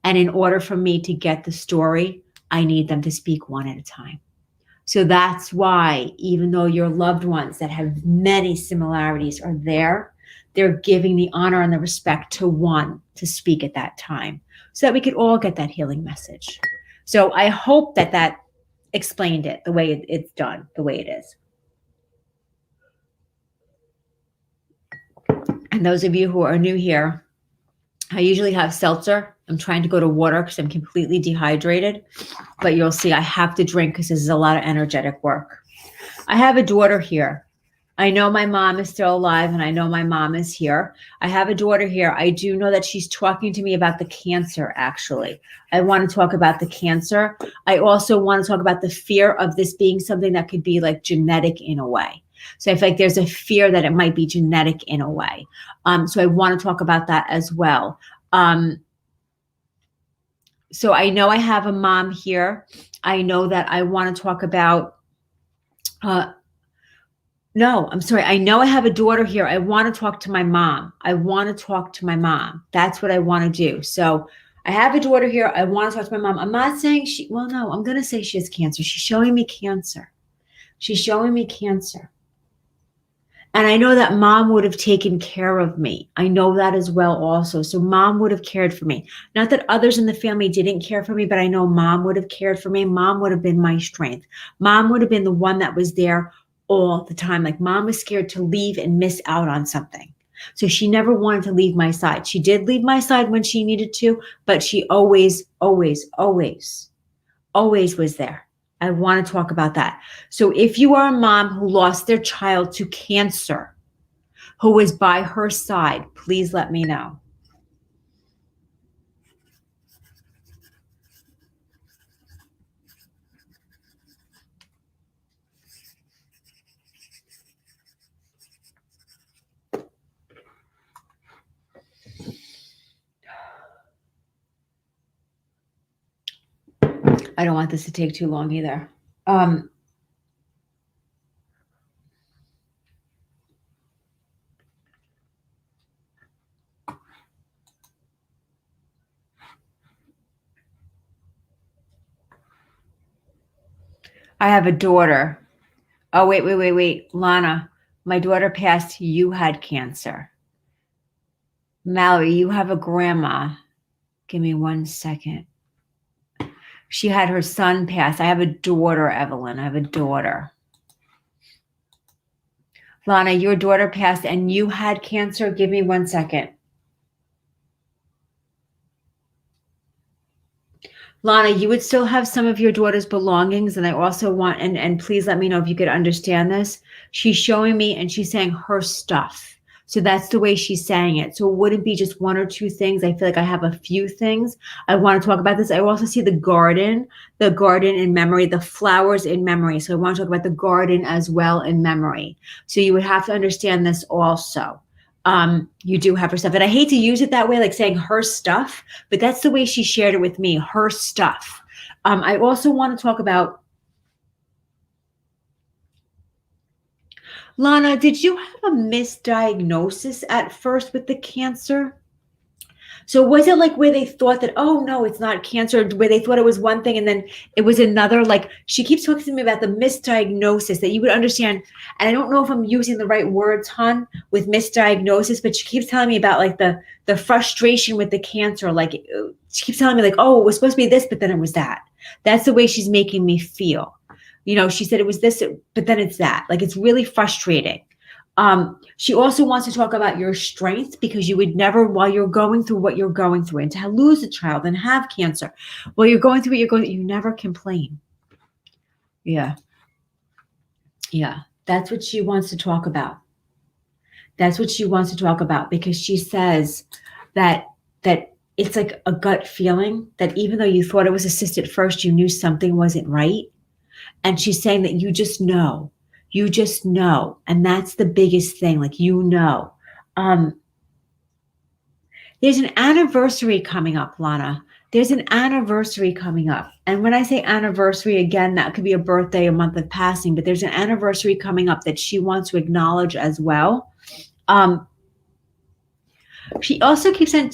And in order for me to get the story, I need them to speak one at a time. So that's why, even though your loved ones that have many similarities are there, they're giving the honor and the respect to one to speak at that time so that we could all get that healing message. So I hope that explained it the way it's done, the way it is. And those of you who are new here, I usually have seltzer. I'm trying to go to water because I'm completely dehydrated, but you'll see I have to drink because this is a lot of energetic work. I have a daughter here. I know my mom is still alive and I know my mom is here. I have a daughter here. I do know that she's talking to me about the cancer, actually. I want to talk about the cancer. I also want to talk about the fear of this being something that could be like genetic in a way. So I feel like there's a fear that it might be genetic in a way. So I want to talk about that as well. So I know I have a mom here. I know that I want to talk about, I know I have a daughter here. I want to talk to my mom. That's what I want to do. So I have a daughter here. I want to talk to my mom. I'm not saying I'm going to say she has cancer. She's showing me cancer. And I know that mom would have taken care of me. I know that as well also. So mom would have cared for me. Not that others in the family didn't care for me, but I know mom would have cared for me. Mom would have been my strength. Mom would have been the one that was there all the time. Like mom was scared to leave and miss out on something. So she never wanted to leave my side. She did leave my side when she needed to, but she always, always, always, always was there. I want to talk about that. So if you are a mom who lost their child to cancer, who was by her side, please let me know. I don't want this to take too long either. I have a daughter. Oh, wait. Lana, my daughter passed. You had cancer. Mallory, you have a grandma. Give me 1 second. She had her son pass. I have a daughter, Evelyn. I have a daughter. Lana, your daughter passed and you had cancer. Give me 1 second. Lana, you would still have some of your daughter's belongings. And I also want, and please let me know if you could understand this. She's showing me and she's saying her stuff. So that's the way she's saying it. So it wouldn't be just one or two things. I feel like I have a few things. I want to talk about this. I also see the garden in memory, the flowers in memory. So I want to talk about the garden as well in memory. So you would have to understand this also. You do have her stuff. And I hate to use it that way, like saying her stuff, but that's the way she shared it with me, her stuff. I also want to talk about, Lana, did you have a misdiagnosis at first with the cancer? So was it like where they thought that, oh no, it's not cancer, where they thought it was one thing and then it was another? Like she keeps talking to me about the misdiagnosis that you would understand. And I don't know if I'm using the right words, hon, with misdiagnosis, but she keeps telling me about like the frustration with the cancer. Like she keeps telling me like, oh, it was supposed to be this, but then it was that. That's the way she's making me feel. You know, she said it was this, but then it's that. Like it's really frustrating. She also wants to talk about your strength, because you would never, while you're going through what you're going through, and to lose a child and have cancer, while you're going through what you're going through, you never complain. Yeah. Yeah. That's what she wants to talk about. That's what she wants to talk about, because she says that it's like a gut feeling that even though you thought it was a cyst at first, you knew something wasn't right. And she's saying that you just know. You just know. And that's the biggest thing. Like, you know. There's an anniversary coming up, Lana. There's an anniversary coming up. And when I say anniversary, again, that could be a birthday, a month of passing, but there's an anniversary coming up that she wants to acknowledge as well. She also keeps on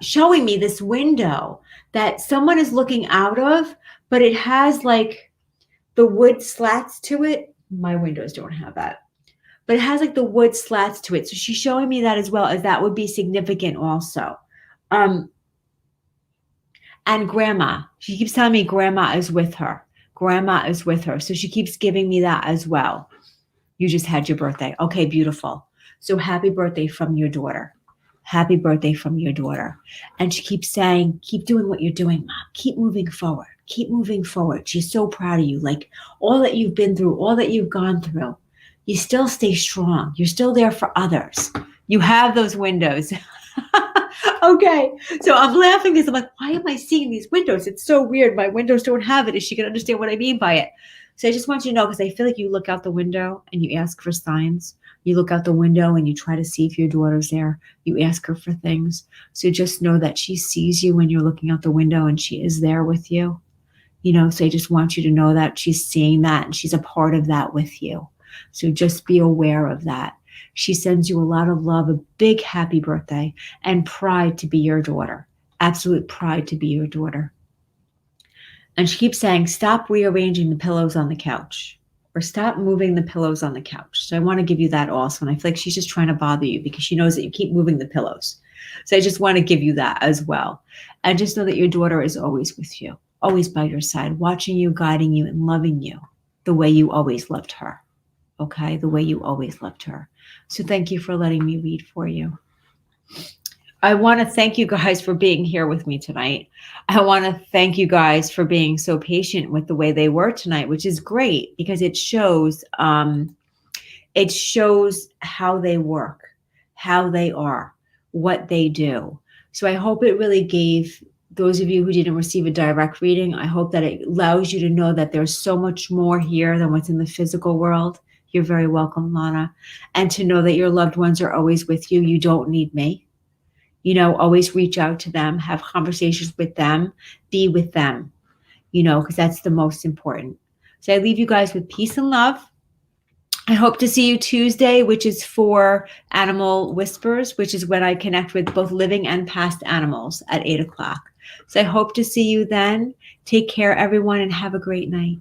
showing me this window that someone is looking out of, but it has like the wood slats to it. My windows don't have that, but it has like the wood slats to it. So she's showing me that as well, as that would be significant also. And grandma, she keeps telling me grandma is with her. Grandma is with her. So she keeps giving me that as well. You just had your birthday. Okay, beautiful. So happy birthday from your daughter. Happy birthday from your daughter. And she keeps saying, keep doing what you're doing, Mom. Keep moving forward. Keep moving forward. She's so proud of you. Like all that you've been through, all that you've gone through, you still stay strong. You're still there for others. You have those windows. Okay. So I'm laughing because I'm like, why am I seeing these windows? It's so weird. My windows don't have it. Is she going to understand what I mean by it? So I just want you to know, because I feel like you look out the window and you ask for signs. You look out the window and you try to see if your daughter's there. You ask her for things. So just know that she sees you when you're looking out the window and she is there with you. You know, so I just want you to know that she's seeing that and she's a part of that with you. So just be aware of that. She sends you a lot of love, a big happy birthday, and pride to be your daughter. Absolute pride to be your daughter. And she keeps saying, stop rearranging the pillows on the couch, or stop moving the pillows on the couch. So I want to give you that also. And I feel like she's just trying to bother you because she knows that you keep moving the pillows. So I just want to give you that as well. And just know that your daughter is always with you, always by your side, watching you, guiding you, and loving you the way you always loved her. Okay? The way you always loved her. So thank you for letting me read for you. I want to thank you guys for being here with me tonight. I want to thank you guys for being so patient with the way they were tonight, which is great because it shows how they work, how they are, what they do. So I hope it really gave those of you who didn't receive a direct reading, I hope that it allows you to know that there's so much more here than what's in the physical world. You're very welcome, Lana. And to know that your loved ones are always with you. You don't need me. You know, always reach out to them, have conversations with them, be with them, you know, because that's the most important. So I leave you guys with peace and love. I hope to see you Tuesday, which is for Animal Whispers, which is when I connect with both living and past animals at 8 o'clock. So I hope to see you then. Take care, everyone, and have a great night.